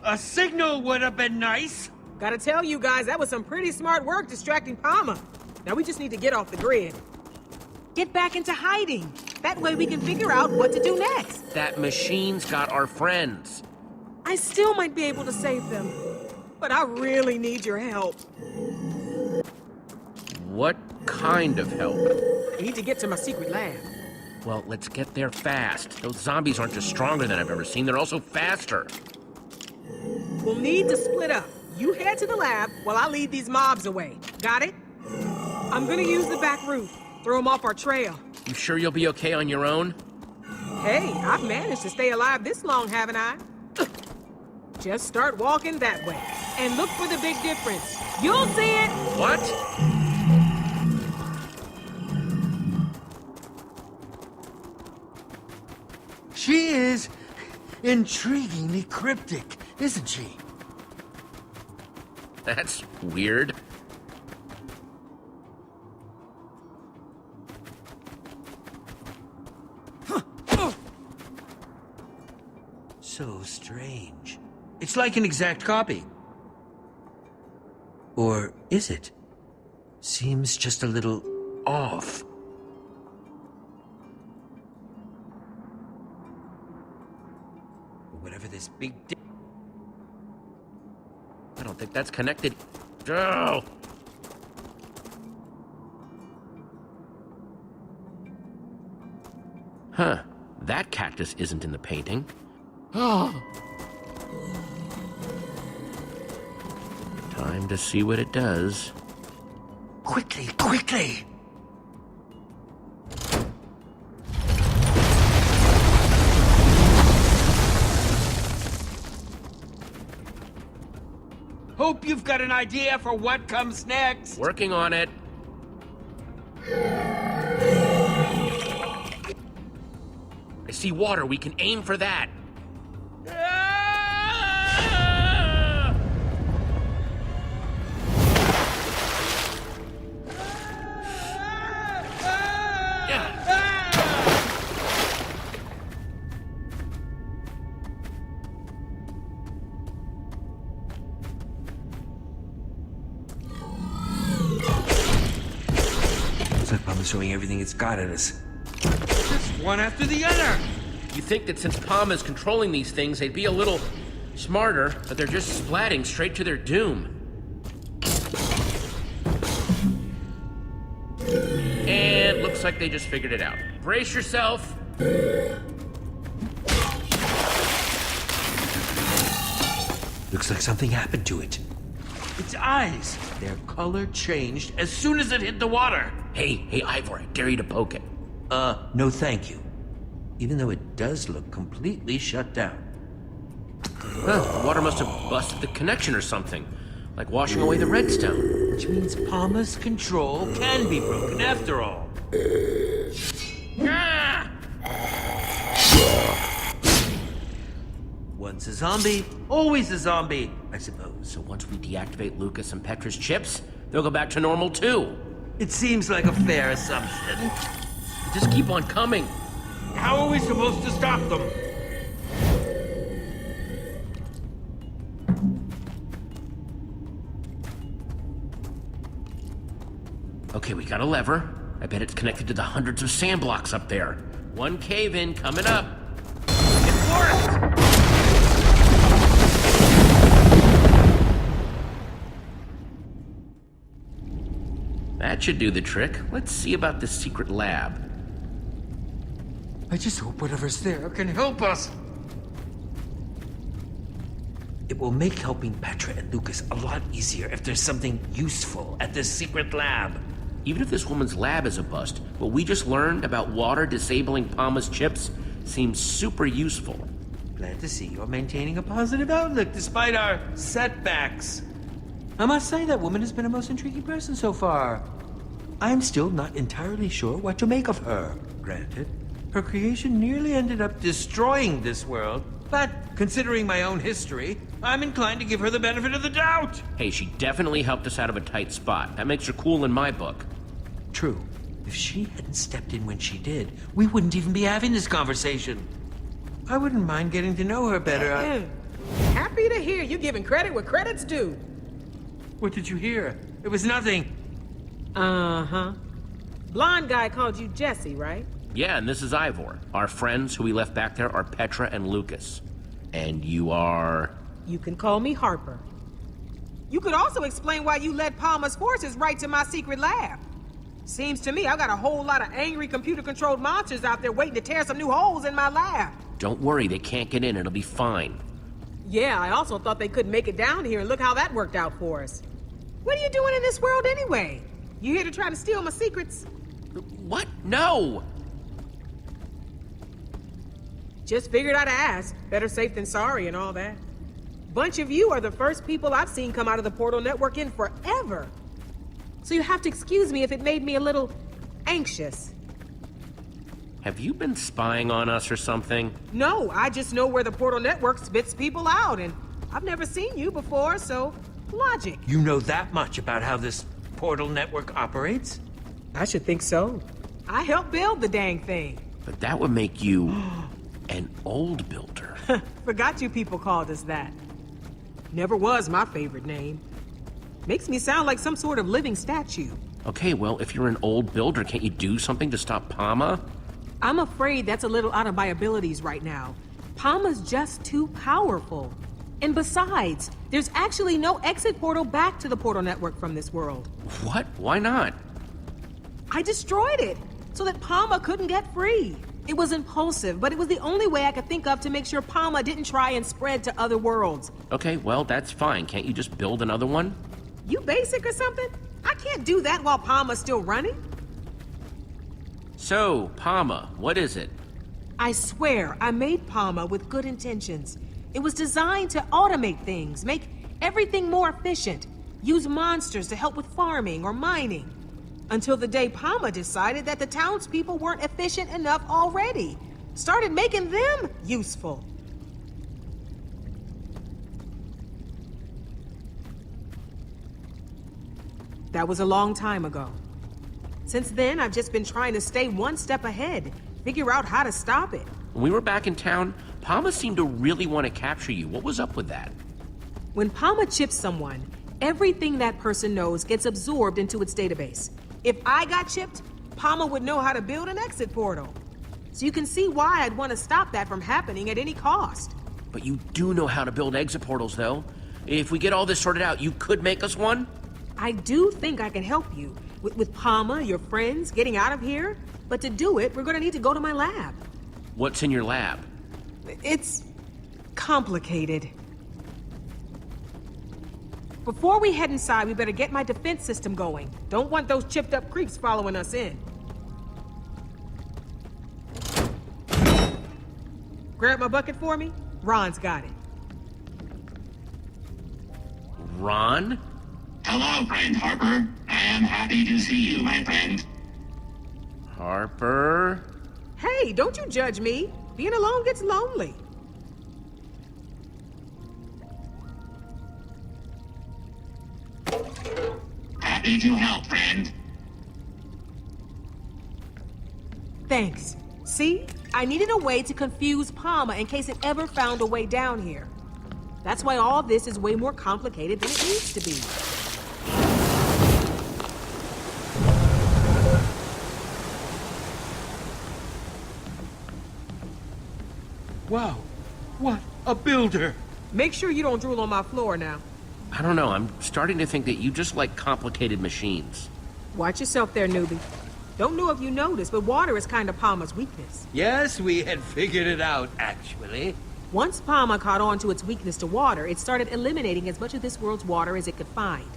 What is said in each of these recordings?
A signal would have been nice. Gotta tell you guys, that was some pretty smart work distracting Palmer. Now we just need to get off the grid. Get back into hiding. That way we can figure out what to do next. That machine's got our friends. I still might be able to save them, but I really need your help. What kind of help? I need to get to my secret lab. Well, let's get there fast. Those zombies aren't just stronger than I've ever seen, they're also faster. We'll need to split up. You head to the lab while I lead these mobs away. Got it? I'm gonna use the back route. Throw them off our trail. You sure you'll be okay on your own? Hey, I've managed to stay alive this long, haven't I? Just start walking that way. And look for the big difference. You'll see it! What? She is intriguingly cryptic, isn't she? That's weird. So strange. It's like an exact copy. Or is it? Seems just a little off. Whatever this big I don't think that's connected. Oh! Huh. That cactus isn't in the painting. Oh! Time to see what it does. Quickly, quickly! Hope you've got an idea for what comes next. Working on it. I see water. We can aim for that. Looks like Palmer's throwing everything it's got at us. Just one after the other! You think that since Palm is controlling these things, they'd be a little smarter, but they're just splatting straight to their doom. And looks like they just figured it out. Brace yourself. Looks like something happened to it. Its eyes, their color changed as soon as it hit the water. Hey, Ivor, I dare you to poke it. No thank you. Even though it does look completely shut down. Well, the water must have busted the connection or something. Like washing away the redstone. Which means Palmer's control can be broken after all. Ah! Once a zombie, always a zombie, I suppose. So once we deactivate Lucas and Petra's chips, they'll go back to normal too. It seems like a fair assumption. Just keep on coming. How are we supposed to stop them? Okay, we got a lever. I bet it's connected to the hundreds of sand blocks up there. One cave-in coming up. It worked! That should do the trick. Let's see about this secret lab. I just hope whatever's there can help us. It will make helping Petra and Lucas a lot easier if there's something useful at this secret lab. Even if this woman's lab is a bust, what we just learned about water disabling Palmer's chips seems super useful. Glad to see you're maintaining a positive outlook despite our setbacks. I must say that woman has been a most intriguing person so far. I'm still not entirely sure what to make of her. Granted, her creation nearly ended up destroying this world, but considering my own history, I'm inclined to give her the benefit of the doubt. Hey, she definitely helped us out of a tight spot. That makes her cool in my book. True. If she hadn't stepped in when she did, we wouldn't even be having this conversation. I wouldn't mind getting to know her better. How happy to hear you giving credit where credit's due. What did you hear? It was nothing. Uh-huh. Blonde guy called you Jesse, right? Yeah, and this is Ivor. Our friends who we left back there are Petra and Lucas. And you are... You can call me Harper. You could also explain why you led Palmer's forces right to my secret lab. Seems to me I've got a whole lot of angry computer-controlled monsters out there waiting to tear some new holes in my lab. Don't worry, they can't get in. It'll be fine. Yeah, I also thought they couldn't make it down here, and look how that worked out for us. What are you doing in this world anyway? You here to try to steal my secrets? What? No! Just figured I'd ask. Better safe than sorry and all that. Bunch of you are the first people I've seen come out of the Portal Network in forever. So you have to excuse me if it made me a little anxious. Have you been spying on us or something? No, I just know where the Portal Network spits people out, and I've never seen you before, so logic. You know that much about how this portal network operates? I should think so. I helped build the dang thing. But that would make you an old builder. Forgot you people called us that. Never was my favorite name. Makes me sound like some sort of living statue. Okay, well, if you're an old builder, can't you do something to stop Palma? I'm afraid that's a little out of my abilities right now. Palma's just too powerful. And besides, there's actually no exit portal back to the Portal Network from this world. What? Why not? I destroyed it so that Palma couldn't get free. It was impulsive, but it was the only way I could think of to make sure Palma didn't try and spread to other worlds. Okay, well, that's fine. Can't you just build another one? You basic or something? I can't do that while Palma's still running. So, Palma, what is it? I swear, I made Palma with good intentions. It was designed to automate things, make everything more efficient, use monsters to help with farming or mining. Until the day Palma decided that the townspeople weren't efficient enough already. Started making them useful. That was a long time ago. Since then, I've just been trying to stay one step ahead, figure out how to stop it. When we were back in town, Palma seemed to really want to capture you. What was up with that? When Palma chips someone, everything that person knows gets absorbed into its database. If I got chipped, Palma would know how to build an exit portal. So you can see why I'd want to stop that from happening at any cost. But you do know how to build exit portals, though. If we get all this sorted out, you could make us one? I do think I can help you. With Palma, your friends, getting out of here. But to do it, we're gonna need to go to my lab. What's in your lab? It's complicated. Before we head inside, we better get my defense system going. Don't want those chipped up creeps following us in. Grab my bucket for me? Ron's got it. Ron? Hello, friend Harper. I am happy to see you, my friend. Harper? Hey, don't you judge me. Being alone gets lonely. Happy to help, friend. Thanks. See? I needed a way to confuse Palma in case it ever found a way down here. That's why all this is way more complicated than it needs to be. Wow, what a builder! Make sure you don't drool on my floor now. I don't know, I'm starting to think that you just like complicated machines. Watch yourself there, newbie. Don't know if you noticed, but water is kind of Palma's weakness. Yes, we had figured it out, actually. Once Palma caught on to its weakness to water, it started eliminating as much of this world's water as it could find.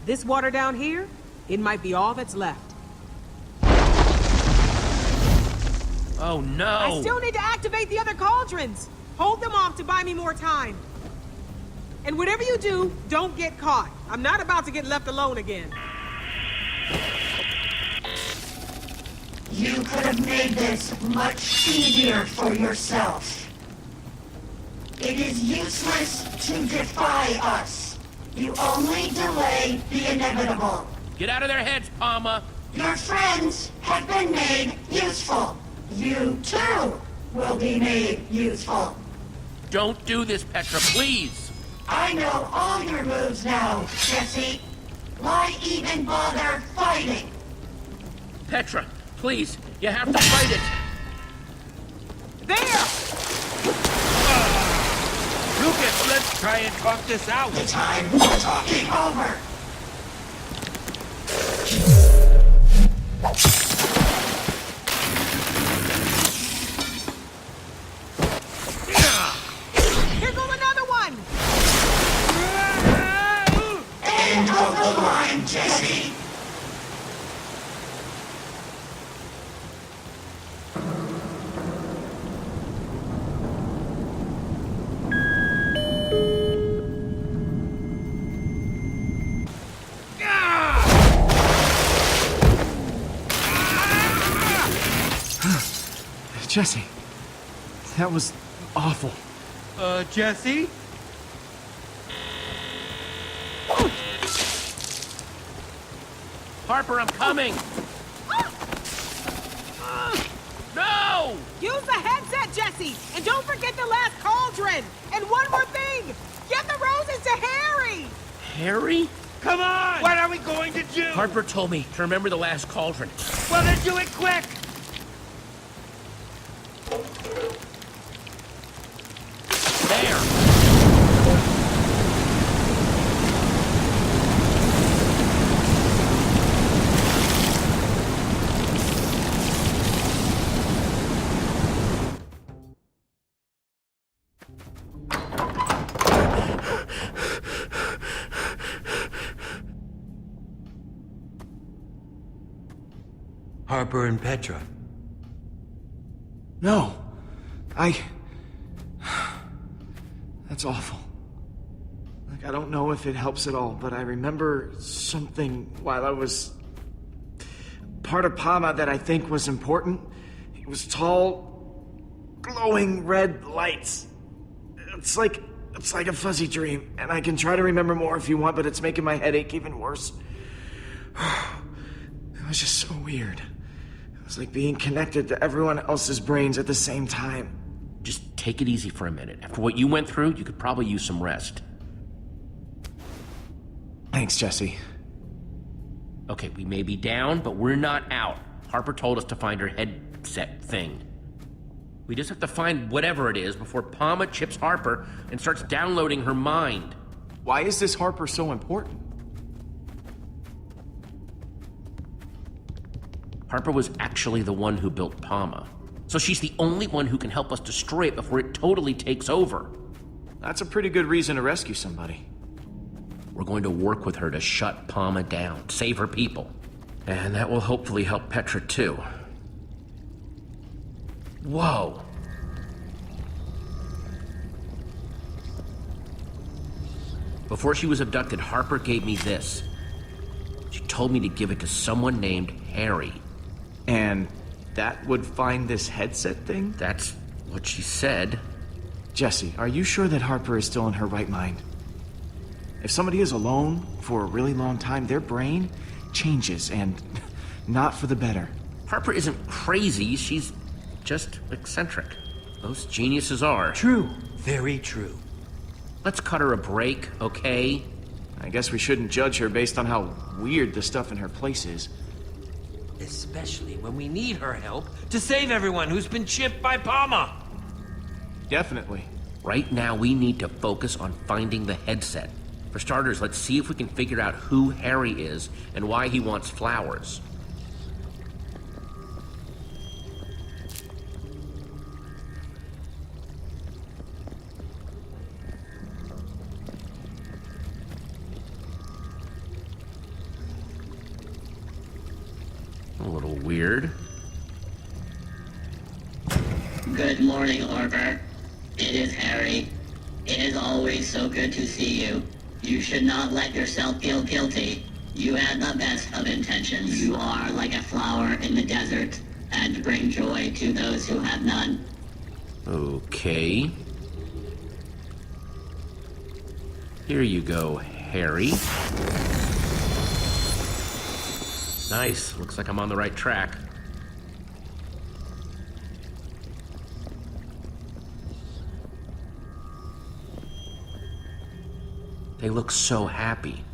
This water down here, it might be all that's left. Oh no! I still need to activate the other cauldrons! Hold them off to buy me more time. And whatever you do, don't get caught. I'm not about to get left alone again. You could have made this much easier for yourself. It is useless to defy us. You only delay the inevitable. Get out of their heads, Palma! Your friends have been made useful. You, too, will be made useful. Don't do this, Petra, please! I know all your moves now, Jesse. Why even bother fighting? Petra, please, you have to fight it. There! Lucas, let's try and talk this out. The time for talking over. Here goes another one! End of the line, Jesse. Jesse, that was awful. Jesse? Harper, I'm coming. No! Use the headset, Jesse! And don't forget the last cauldron! And one more thing! Get the roses to Harry! Harry? Come on! What are we going to do? Harper told me to remember the last cauldron. Well, then do it quick! There! Harper and Petra. No. That's awful. Like, I don't know if it helps at all, but I remember something while I was part of Pama that I think was important. It was tall, glowing red lights. It's like a fuzzy dream, and I can try to remember more if you want, but it's making my headache even worse. It was just so weird. It was like being connected to everyone else's brains at the same time. Just take it easy for a minute. After what you went through, you could probably use some rest. Thanks, Jesse. Okay, we may be down, but we're not out. Harper told us to find her headset thing. We just have to find whatever it is before Pama chips Harper and starts downloading her mind. Why is this Harper so important? Harper was actually the one who built Pama. So she's the only one who can help us destroy it before it totally takes over. That's a pretty good reason to rescue somebody. We're going to work with her to shut Pama down, save her people. And that will hopefully help Petra too. Whoa. Before she was abducted, Harper gave me this. She told me to give it to someone named Harry. And that would find this headset thing? That's what she said. Jesse, are you sure that Harper is still in her right mind? If somebody is alone for a really long time, their brain changes, and not for the better. Harper isn't crazy, she's just eccentric. Most geniuses are. True. Very true. Let's cut her a break, okay? I guess we shouldn't judge her based on how weird the stuff in her place is. Especially when we need her help to save everyone who's been chipped by Pama. Definitely. Right now, we need to focus on finding the headset. For starters, let's see if we can figure out who Harry is and why he wants flowers. A little weird. Good morning, Harper. It is Harry. It is always so good to see you. You should not let yourself feel guilty. You had the best of intentions. You are like a flower in the desert, and bring joy to those who have none. Okay. Here you go, Harry. Nice. Looks like I'm on the right track. They look so happy.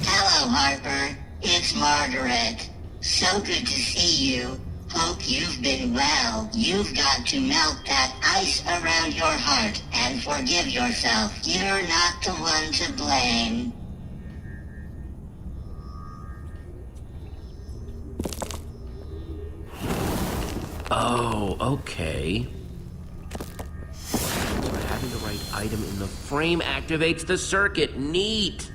Hello, Harper. It's Margaret. So good to see you. Hope you've been well. You've got to melt that ice around your heart and forgive yourself. You're not the one to blame. Oh, okay. So having the right item in the frame activates the circuit. Neat!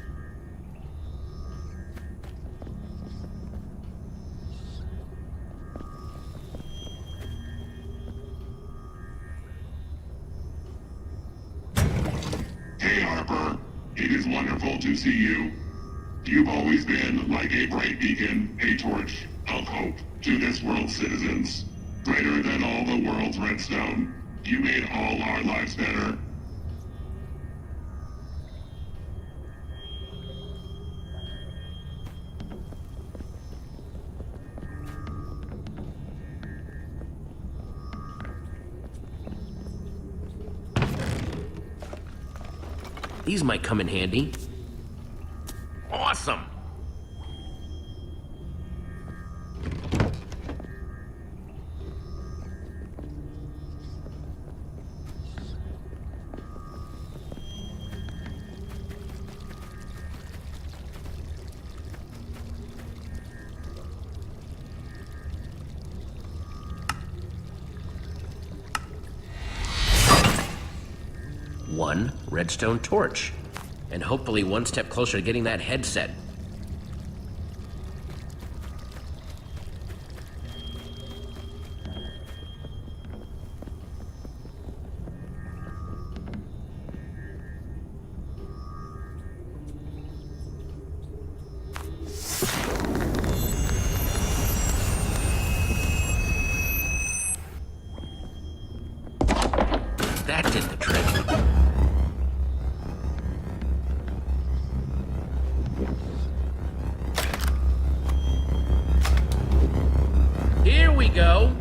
Hey, Harper. It is wonderful to see you. You've always been like a bright beacon, a torch of hope to this world's citizens. Brighter than all the world's redstone. You made all our lives better. These might come in handy. Awesome! One redstone torch. And hopefully one step closer to getting that headset. That did the trick. Here we go.